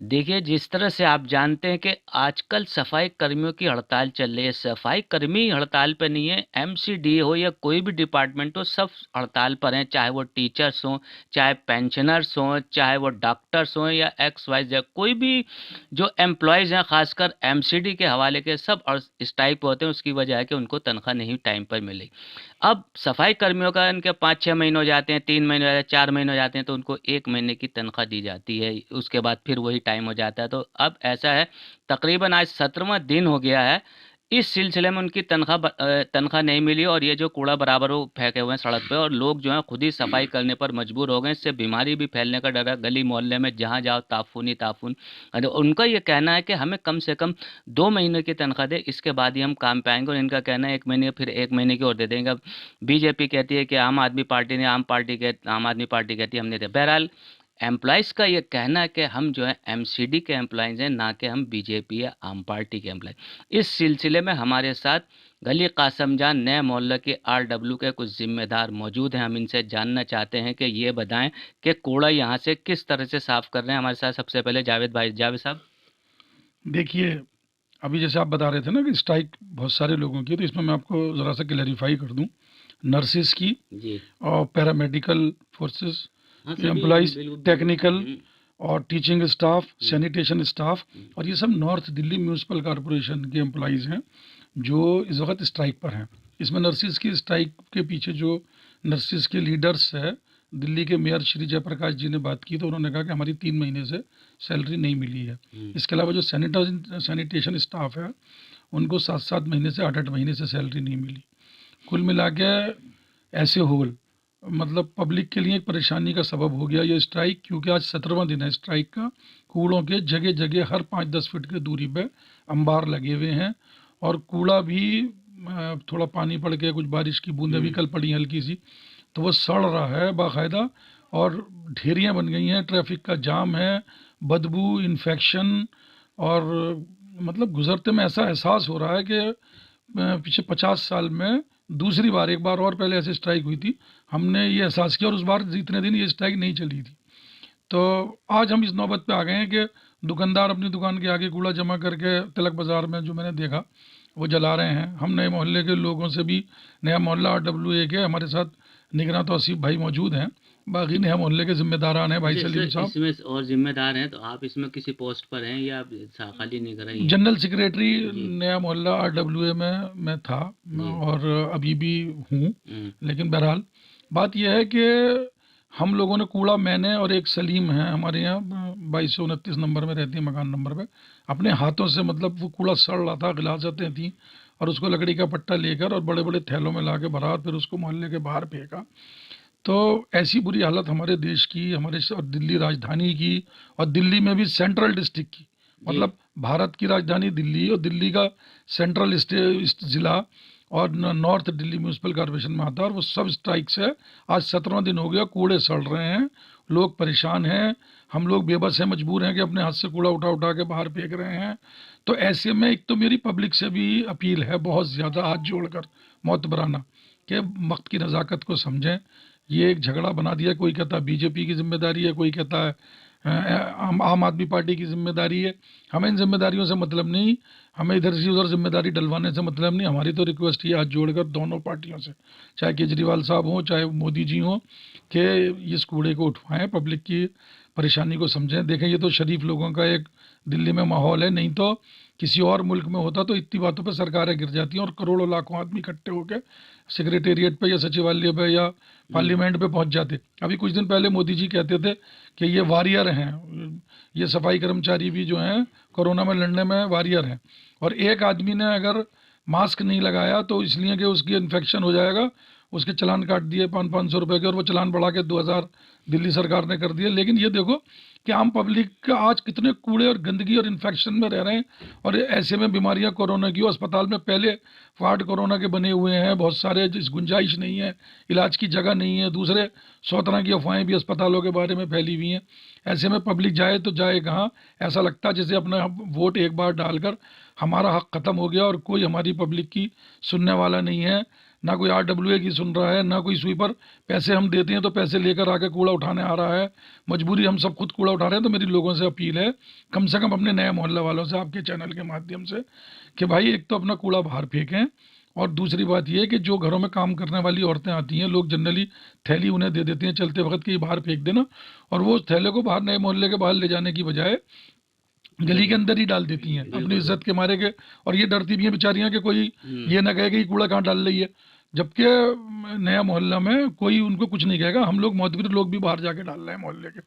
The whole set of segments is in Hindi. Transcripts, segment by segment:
देखिए, जिस तरह से आप जानते हैं कि आजकल सफाई कर्मियों की हड़ताल चल रही है, सफाई कर्मी हड़ताल पे नहीं है, एमसीडी हो या कोई भी डिपार्टमेंट हो, सब हड़ताल पर हैं, चाहे वो टीचर्स हों, चाहे पेंशनर्स हों, चाहे वो डॉक्टर्स हों या एक्स वाई जेड, कोई भी जो एम्प्लॉयज़ हैं, खासकर एमसीडी के हवाले के सब स्ट्राइक पे होते हैं। उसकी वजह है कि उनको तनख्वाह नहीं टाइम पर मिली। अब सफाई कर्मियों का इनके 5-6 महीने हो जाते हैं, 3 महीने हो जाते हैं, 4 महीने हो जाते हैं, तो उनको 1 महीने की तनख्वाह दी जाती है, उसके बाद फिर वही टाइम हो जाता है। तो अब ऐसा है, तकरीबन आज 17वां दिन हो गया है, इस सिलसिले में उनकी तनख्वाह नहीं मिली, और ये जो कूड़ा बराबर वो फेंके हुए हैं सड़क पे, और लोग जो हैं खुद ही सफाई करने पर मजबूर हो गए। इससे बीमारी भी फैलने का डर है, गली मोहल्ले में जहाँ जाओ ताफून ही ताफून। और उनका ये कहना है कि हमें कम से कम 2 महीने की तनख्वाह दे, इसके बाद ही हम काम पे आएंगे, और इनका कहना है 1 महीने, फिर 1 महीने की और दे देंगे। अब बीजेपी कहती है कि आम आदमी पार्टी कहती है हमने दे। बहरहाल एम्प्लॉयज़ का ये कहना है कि हम जो है एमसीडी के एम्प्लॉयज़ हैं, ना कि हम बीजेपी या आम पार्टी के एम्प्लॉय। इस सिलसिले में हमारे साथ गली कासम जान नए मोहल्ले के आरडब्ल्यू के कुछ जिम्मेदार मौजूद हैं। हम इनसे जानना चाहते हैं कि ये बताएं कि कूड़ा यहाँ से किस तरह से साफ कर रहे हैं। हमारे साथ सबसे पहले जावेद भाई। जावेद साहब। देखिए, अभी जैसे आप बता रहे थे ना कि स्ट्राइक बहुत सारे लोगों की है, तो इसमें मैं आपको ज़रा सा क्लैरिफाई कर दूं। नर्सिस की जी। और पैरामेडिकल फोर्सेस हाँ, के सभी एम्प्लॉयज़, बिल्कुल बिल्कुल। टेक्निकल और टीचिंग स्टाफ, हम्म, सैनिटेशन स्टाफ, हम्म, और ये सब नॉर्थ दिल्ली म्यूनसिपल कॉरपोरेशन के एम्प्लॉयज़ हैं जो इस वक्त स्ट्राइक पर हैं। इसमें नर्सिस की स्ट्राइक के पीछे जो नर्सिस के लीडर्स है, दिल्ली के मेयर श्री जयप्रकाश जी ने बात की, तो उन्होंने कहा कि हमारी 3 महीने से सैलरी नहीं मिली है। हम्म, इसके अलावा जो सैनिटेशन स्टाफ है, उनको 7-7 महीने से 8-8 महीने से सैलरी नहीं मिली। कुल मिला के ऐसे होल मतलब पब्लिक के लिए एक परेशानी का सबब हो गया ये स्ट्राइक, क्योंकि आज 17वां दिन है स्ट्राइक का। कूड़ों के जगह जगह हर 5-10 फीट की दूरी पे अंबार लगे हुए हैं, और कूड़ा भी थोड़ा पानी पड़ के, कुछ बारिश की बूंदें भी हम्म, कल पड़ी हल्की सी, तो वो सड़ रहा है बाकायदा, और ढेरियाँ बन गई हैं, ट्रैफिक का जाम है, बदबू, इन्फेक्शन, और मतलब गुजरते में ऐसा एहसास हो रहा है कि पिछले 50 साल में दूसरी बार, एक बार और पहले ऐसे स्ट्राइक हुई थी, हमने ये एहसास किया, और उस बार इतने दिन ये स्ट्राइक नहीं चली थी। तो आज हम इस नौबत पे आ गए हैं कि दुकानदार अपनी दुकान के आगे कूड़ा जमा करके, तिलक बाज़ार में जो मैंने देखा, वो जला रहे हैं। हम नए मोहल्ले के लोगों से भी, नया मोहल्ला RWA के हमारे साथ निगरान तौसीफ भाई मौजूद हैं, बाकी नया मोहल्ले के जिम्मेदारान हैं भाई अच्छा सलीम सर, साहब। इसमें और जिम्मेदार हैं तो आप इसमें किसी पोस्ट पर हैं या खाली नहीं कर रही हैं? जनरल सेक्रेटरी जी। नया मोहल्ला RWA में मैं था, जी। और अभी भी हूँ। हम्म। लेकिन बहरहाल बात यह है कि हम लोगों ने कूड़ा, मैंने और एक सलीम है हमारे यहाँ 2229 नंबर में रहती है, मकान नंबर पे, अपने हाथों से, मतलब वो कूड़ा सड़ रहा था, गिलासें थी, और उसको लकड़ी का पट्टा लेकर और बड़े बड़े थैलों में ला के भरा, और फिर उसको मोहल्ले के बाहर फेंका। तो ऐसी बुरी हालत हमारे देश की, हमारे और दिल्ली राजधानी की, और दिल्ली में भी सेंट्रल डिस्ट्रिक्ट की, जी। मतलब भारत की राजधानी दिल्ली और दिल्ली का सेंट्रल ज़िला, और नॉर्थ दिल्ली म्यूनसिपल कॉरपोरेशन में आता है, और वो सब स्ट्राइक से आज 17वां दिन हो गया। कूड़े सड़ रहे हैं, लोग परेशान हैं, हम लोग बेबस हैं, मजबूर हैं कि अपने हाथ से कूड़ा उठा उठा के बाहर फेंक रहे हैं। तो ऐसे में एक तो मेरी पब्लिक से भी अपील है, बहुत ज़्यादा हाथ जोड़कर, मोतबराना, कि वक्त की नज़ाकत को समझें। ये एक झगड़ा बना दिया, कोई कहता है बीजेपी की जिम्मेदारी है, कोई कहता है आम आदमी पार्टी की जिम्मेदारी है। हमें इन जिम्मेदारियों से मतलब नहीं, हमें इधर से उधर जिम्मेदारी डलवाने से मतलब नहीं। हमारी तो रिक्वेस्ट ही हाथ जोड़कर दोनों पार्टियों से, चाहे केजरीवाल साहब हों, चाहे मोदी जी हों, कि इस कूड़े को उठवाएं, पब्लिक की परेशानी को समझें। देखें, ये तो शरीफ लोगों का एक दिल्ली में माहौल है, नहीं तो किसी और मुल्क में होता तो इतनी बातों पर सरकारें गिर जाती हैं, और करोड़ों लाखों आदमी इकट्ठे होकर सेक्रेटेरिएट पे या सचिवालय पे या हम्म। पार्लियामेंट पे पहुंच जाते। अभी कुछ दिन पहले मोदी जी कहते थे कि ये वॉरियर हैं, ये सफाई कर्मचारी भी जो हैं कोरोना में लड़ने में वॉरियर हैं, और एक आदमी ने अगर मास्क नहीं लगाया तो इसलिए कि उसकी इन्फेक्शन हो जाएगा, उसके चालान काट दिए 500-500 रुपए के, और वो चालान बढ़ा के 2000 दिल्ली सरकार ने कर दिया। लेकिन ये देखो कि आम पब्लिक का आज कितने कूड़े और गंदगी और इन्फेक्शन में रह रहे हैं, और ऐसे में बीमारियां कोरोना की, अस्पताल में पहले वार्ड कोरोना के बने हुए हैं बहुत सारे, जिस गुंजाइश नहीं है, इलाज की जगह नहीं है, दूसरे 100 तरह की अफवाहें भी अस्पतालों के बारे में फैली हुई हैं। ऐसे में पब्लिक जाए तो जाए कहाँ? ऐसा लगता है जैसे अपना वोट एक बार डालकर हमारा हक ख़त्म हो गया और कोई हमारी पब्लिक की सुनने वाला नहीं है, ना कोई RWA की सुन रहा है, ना कोई स्वीपर। पैसे हम देते हैं तो पैसे लेकर आके कूड़ा उठाने आ रहा है, मजबूरी हम सब खुद कूड़ा उठा रहे हैं। तो मेरी लोगों से अपील है, कम से कम अपने नए मोहल्ले वालों से, आपके चैनल के माध्यम से, कि भाई एक तो अपना कूड़ा बाहर फेंकें, और दूसरी बात यह है कि जो घरों में काम करने वाली औरतें आती हैं, लोग जनरली थैली उन्हें दे देते हैं चलते वक्त कि बाहर फेंक देना, और वो थैले को बाहर नए मोहल्ले के बाहर ले जाने की बजाय गली के अंदर ही डाल देती हैं अपनी इज्जत के मारे के। और ये डरती भी हैं बेचारियां कि कोई ये ना कहे कि ये कूड़ा कहाँ डाल रही है, जबकि नया मोहल्ला में कोई उनको कुछ नहीं कहेगा। हम लोग मोहतबर लोग भी बाहर जाके डाल रहे हैं मोहल्ले के।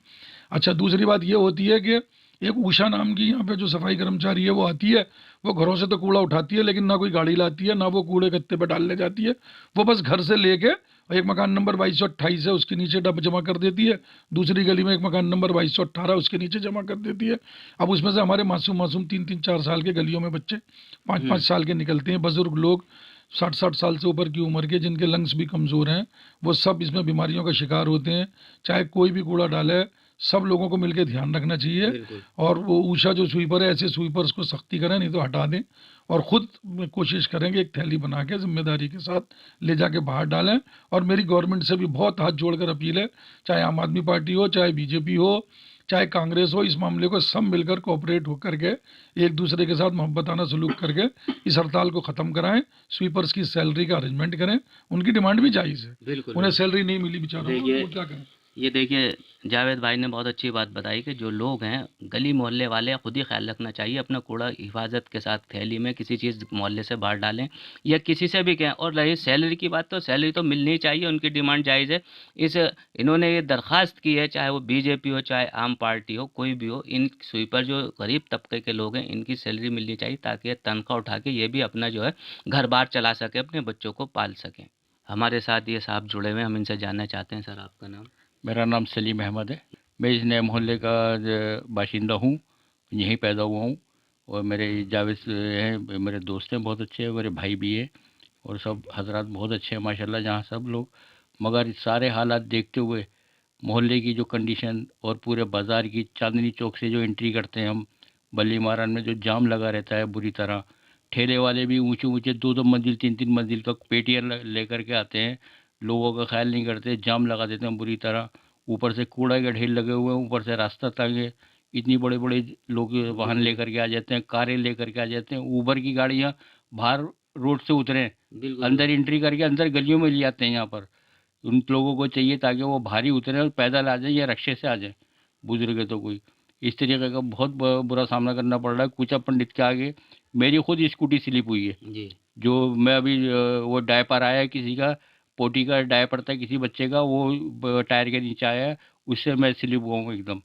अच्छा, दूसरी बात ये होती है कि एक उषा नाम की यहाँ पे जो सफाई कर्मचारी है वो आती है, वो घरों से तो कूड़ा उठाती है, लेकिन ना कोई गाड़ी लाती है, ना वो कूड़े गत्ते पे डालने जाती है। वो बस घर से लेके एक मकान नंबर 2228 है उसके नीचे डब जमा कर देती है, दूसरी गली में एक मकान नंबर 2218 उसके नीचे जमा कर देती है। अब उसमें से हमारे मासूम मासूम 3-3, 4 साल के गलियों में बच्चे 5-5 साल के निकलते हैं, बुजुर्ग लोग 60-60 साल से ऊपर की उम्र के, जिनके लंग्स भी कमज़ोर हैं, वो सब इसमें बीमारियों का शिकार होते हैं। चाहे कोई भी कूड़ा डाले, सब लोगों को मिलकर ध्यान रखना चाहिए। और वो ऊषा जो स्वीपर है, ऐसे स्वीपर्स को सख्ती करें, नहीं तो हटा दें, और ख़ुद कोशिश करें कि एक थैली बना के जिम्मेदारी के साथ ले जाके बाहर डालें। और मेरी गवर्नमेंट से भी बहुत हाथ जोड़कर अपील है, चाहे आम आदमी पार्टी हो, चाहे बीजेपी हो, चाहे कांग्रेस हो, इस मामले को सब मिलकर कोऑपरेट होकर के एक दूसरे के साथ मोहब्बताना सलूक करके इस हड़ताल को ख़त्म कराएं। स्वीपर्स की सैलरी का अरेंजमेंट करें, उनकी डिमांड भी जायज़ है, उन्हें सैलरी नहीं मिली बेचारों को, वो क्या करें। ये देखिए, जावेद भाई ने बहुत अच्छी बात बताई कि जो लोग हैं गली मोहल्ले वाले, खुद ही ख्याल रखना चाहिए, अपना कूड़ा हिफाजत के साथ थैली में किसी चीज़ मोहल्ले से बाहर डालें, या किसी से भी कहें। और रही सैलरी की बात, तो सैलरी तो मिलनी ही चाहिए, उनकी डिमांड जायज़ है। इन्होंने ये दरख्वास्त की है, चाहे वो बीजेपी हो, चाहे आम पार्टी हो, कोई भी हो, इन स्वीपर जो गरीब तबके के लोग हैं, इनकी सैलरी मिलनी चाहिए, ताकि ये तनख्वाह उठा के ये भी अपना जो है घर बार चला सके, अपने बच्चों को पाल सकें। हमारे साथ ये साहब जुड़े हुए हैं, हम इनसे जानना चाहते हैं। सर, आपका नाम? मेरा नाम सलीम अहमद है। मैं इस नए मोहल्ले का बाशिंदा हूँ, यहीं पैदा हुआ हूँ। और मेरे जावेद हैं, मेरे दोस्त हैं, बहुत अच्छे हैं, मेरे भाई भी हैं, और सब हजरात बहुत अच्छे हैं माशाल्लाह जहाँ सब लोग। मगर सारे हालात देखते हुए, मोहल्ले की जो कंडीशन और पूरे बाज़ार की, चांदनी चौक से जो एंट्री करते हैं हम, बल्ली मारान में जो जाम लगा रहता है बुरी तरह, ठेले वाले भी ऊंचे ऊंचे 2-2 मंजिल 3-3 मंजिल का पेटियाँ लेकर के आते हैं, लोगों का ख्याल नहीं करते, जाम लगा देते हैं बुरी तरह। ऊपर से कूड़ा के ढेर लगे हुए हैं, ऊपर से रास्ता तंग है, इतनी बड़े बड़े लोग वाहन लेकर के आ जाते हैं, कारें लेकर के आ जाते हैं, ऊबर की गाड़ियाँ बाहर रोड से उतरे, अंदर एंट्री करके अंदर गलियों में ले जाते हैं। यहाँ पर उन लोगों को चाहिए ताकि वो भारी उतरे और पैदल आ जाए या रिक्शे से आ जाए, बुजुर्ग है तो कोई। इस तरीके का बहुत बुरा सामना करना पड़ रहा है। कुचा पंडित के आगे मेरी खुद स्कूटी स्लिप हुई है जी। जो मैं अभी वो डायपर आया है किसी का, पोटी का डायपर था किसी बच्चे का, वो टायर के नीचे आया है, उससे मैं स्लिप हुआ हूँ एकदम।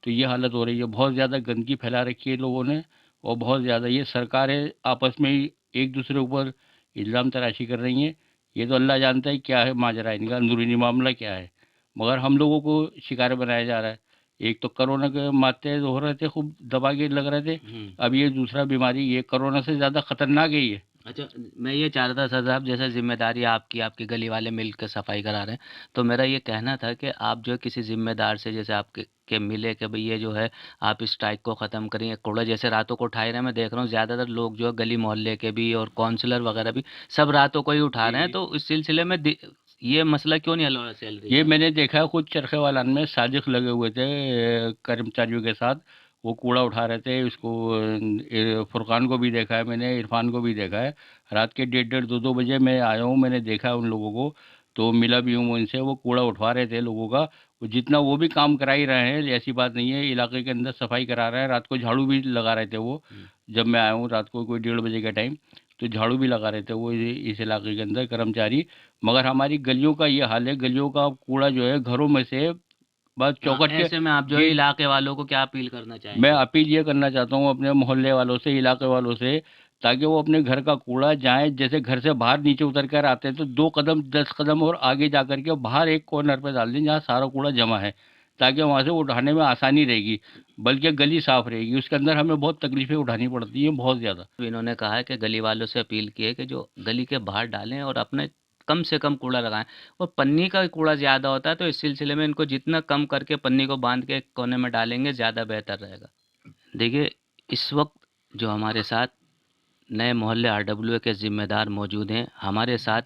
तो ये हालत हो रही है, बहुत ज़्यादा गंदगी फैला रखी है लोगों ने, और बहुत ज़्यादा ये सरकारें आपस में ही एक दूसरे ऊपर इल्ज़ाम तराशी कर रही हैं। ये तो अल्लाह जानता है क्या है माजरा, इनका अंदरूनी मामला क्या है, मगर हम लोगों को शिकार बनाया जा रहा है। एक तो कोरोना के माते हो रहे थे, खूब दबा के लग रहे थे, अब ये दूसरा बीमारी, ये कोरोना से ज़्यादा खतरनाक है ये। अच्छा, मैं ये चाह रहा था सर साहब, जैसे ज़िम्मेदारी आपकी, आपके गली वाले मिलकर सफाई करा रहे हैं, तो मेरा ये कहना था कि आप जो है किसी ज़िम्मेदार से, जैसे आपके के मिले कि भई ये जो है आप इस स्ट्राइक को ख़त्म करें, कूड़ा जैसे रातों को उठाए रहे हैं, मैं देख रहा हूँ ज़्यादातर लोग जो है गली मोहल्ले के भी और काउंसलर वगैरह भी सब रातों को ही उठा रहे हैं, तो इस सिलसिले में ये मसला क्यों नहीं हल हो रहा सैलरी ये का? मैंने देखा है, खुद चरखे वालान में साजिश लगे हुए थे कर्मचारियों के साथ, वो कूड़ा उठा रहे थे। उसको फुरकान को भी देखा है मैंने, इरफान को भी देखा है। रात के 1:30-2-2 बजे मैं आया हूँ, मैंने देखा है उन लोगों को, तो मिला भी हूँ उनसे। वो कूड़ा उठवा रहे थे लोगों का, वो जितना वो भी काम करा ही रहे हैं, ऐसी बात नहीं है। इलाके के अंदर सफाई करा रहे हैं, रात को झाड़ू भी लगा रहे थे वो। जब मैं आया हूँ रात को कोई 1:30 बजे का टाइम, तो झाड़ू भी लगा रहे थे वो इस इलाके के अंदर कर्मचारी। मगर हमारी गलियों का ये हाल है, गलियों का कूड़ा जो है घरों में से बस हाँ, चौखट के। ऐसे में आप जो है जी, इलाके वालों को क्या अपील करना मैं चाहेंगे? अपील ये करना चाहता हूँ अपने मोहल्ले वालों से, इलाके वालों से, ताकि वो अपने घर का कूड़ा जाए, जैसे घर से बाहर नीचे उतर कर आते हैं तो 2 कदम 10 कदम और आगे जा कर के बाहर एक कॉर्नर पे डाल दें जहाँ सारा कूड़ा जमा है, ताकि वहाँ से उठाने में आसानी रहेगी, बल्कि गली साफ रहेगी। उसके अंदर हमें बहुत तकलीफें उठानी पड़ती हैं, बहुत ज़्यादा। इन्होंने कहा है कि गली वालों से अपील की है कि जो गली के बाहर डालें और अपने कम से कम कूड़ा लगाएं, और पन्नी का कूड़ा ज़्यादा होता है, तो इस सिलसिले में इनको जितना कम करके पन्नी को बांध के एक कोने में डालेंगे ज़्यादा बेहतर रहेगा। देखिए, इस वक्त जो हमारे साथ नए मोहल्ले RWA के ज़िम्मेदार मौजूद हैं, हमारे साथ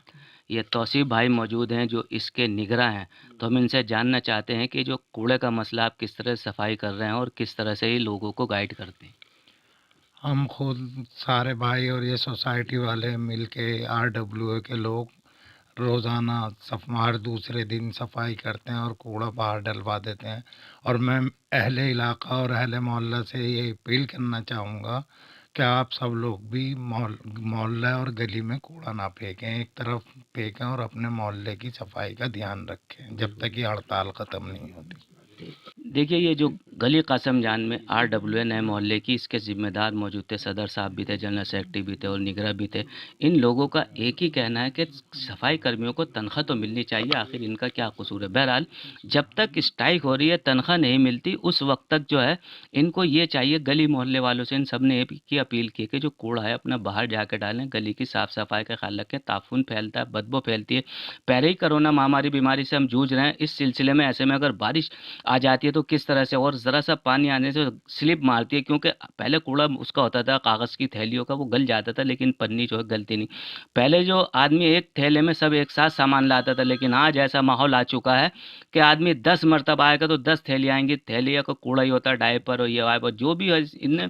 ये तौसीफ भाई मौजूद हैं जो इसके निगरां हैं, तो हम इनसे जानना चाहते हैं कि जो कूड़े का मसला आप किस तरह सफाई कर रहे हैं और किस तरह से ये लोगों को गाइड करते हैं। हम खुद सारे भाई और ये सोसाइटी वाले मिलके RWA के लोग रोज़ाना हर दूसरे दिन सफाई करते हैं और कूड़ा बाहर डलवा देते हैं। और मैं अहले इलाका और अहले मोहल्ला से ये अपील करना चाहूँगा कि आप सब लोग भी मोहल्ला और गली में कूड़ा ना फेंकें, एक तरफ फेंकें और अपने मोहल्ले की सफाई का ध्यान रखें जब तक ये हड़ताल ख़त्म नहीं होती। देखिए, ये जो गली कासम जान में RWA नए मोहल्ले की इसके ज़िम्मेदार मौजूद थे, सदर साहब भी थे, जनरल सेक्रेटरी भी थे और निगरान भी थे। इन लोगों का एक ही कहना है कि सफाई कर्मियों को तनख्वाह तो मिलनी चाहिए, आखिर इनका क्या कसूर है। बहरहाल जब तक स्ट्राइक हो रही है, तनख्वाह नहीं मिलती, उस वक्त तक जो है इनको ये चाहिए, गली मोहल्ले वालों से इन सब ने की अपील की कि जो कूड़ा है अपना बाहर जाकर डालें, गली की साफ़ सफाई का ख्याल रखें। ताफून फैलता है, बदबू फैलती है, पहले ही कोरोना महामारी बीमारी से हम जूझ रहे हैं, इस सिलसिले में ऐसे में अगर बारिश आ जाती है तो किस तरह से, और ज़रा सा पानी आने से स्लिप मारती है, क्योंकि पहले कूड़ा उसका होता था कागज़ की थैलियों का, वो गल जाता था, लेकिन पन्नी जो है गलती नहीं। पहले जो आदमी एक थैले में सब एक साथ सामान लाता था, लेकिन आज ऐसा माहौल आ चुका है कि आदमी 10 मरतबा आएगा तो 10 थैली आएंगी, थैलियों का कूड़ा ही होता है, डायपर और ये वाइपर जो भी है, इनने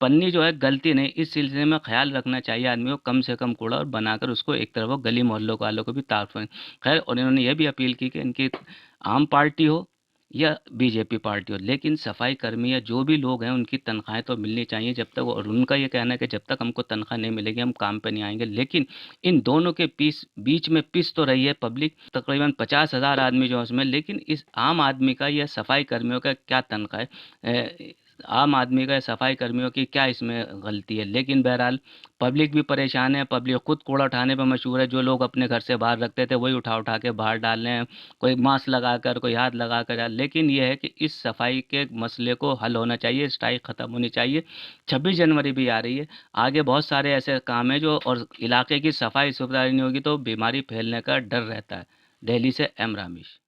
पन्नी जो है गलती नहीं। इस सिलसिले में ख्याल रखना चाहिए आदमी को, कम से कम कूड़ा और बनाकर उसको एक तरफ वो गली मोहल्लों वालों को भी तारफ़ खैर। और इन्होंने ये भी अपील की कि इनकी आम पार्टी हो या बीजेपी पार्टी हो, लेकिन सफाई कर्मी या जो भी लोग हैं उनकी तनख्वाहें तो मिलनी चाहिए जब तक, और उनका ये कहना है कि जब तक हमको तनख्वाह नहीं मिलेगी हम काम पे नहीं आएंगे। लेकिन इन दोनों के बीच में पिस तो रही है पब्लिक, तकरीबन 50,000 आदमी जो है उसमें, लेकिन इस आम आदमी का या सफाई कर्मियों का क्या तनख्वाह है, आम आदमी का या सफाई कर्मियों की क्या इसमें गलती है। लेकिन बहरहाल पब्लिक भी परेशान है, पब्लिक खुद कूड़ा उठाने पर मशहूर है, जो लोग अपने घर से बाहर रखते थे वही उठा उठा के बाहर डाल रहे हैं, कोई मास्क लगाकर, कोई हाथ लगाकर। लेकिन ये है कि इस सफाई के मसले को हल होना चाहिए, स्ट्राइक ख़त्म होनी चाहिए। 26 जनवरी भी आ रही है, आगे बहुत सारे ऐसे काम हैं जो, और इलाके की सफाई सुथराई नहीं होगी तो बीमारी फैलने का डर रहता है। दिल्ली से एम रामेश।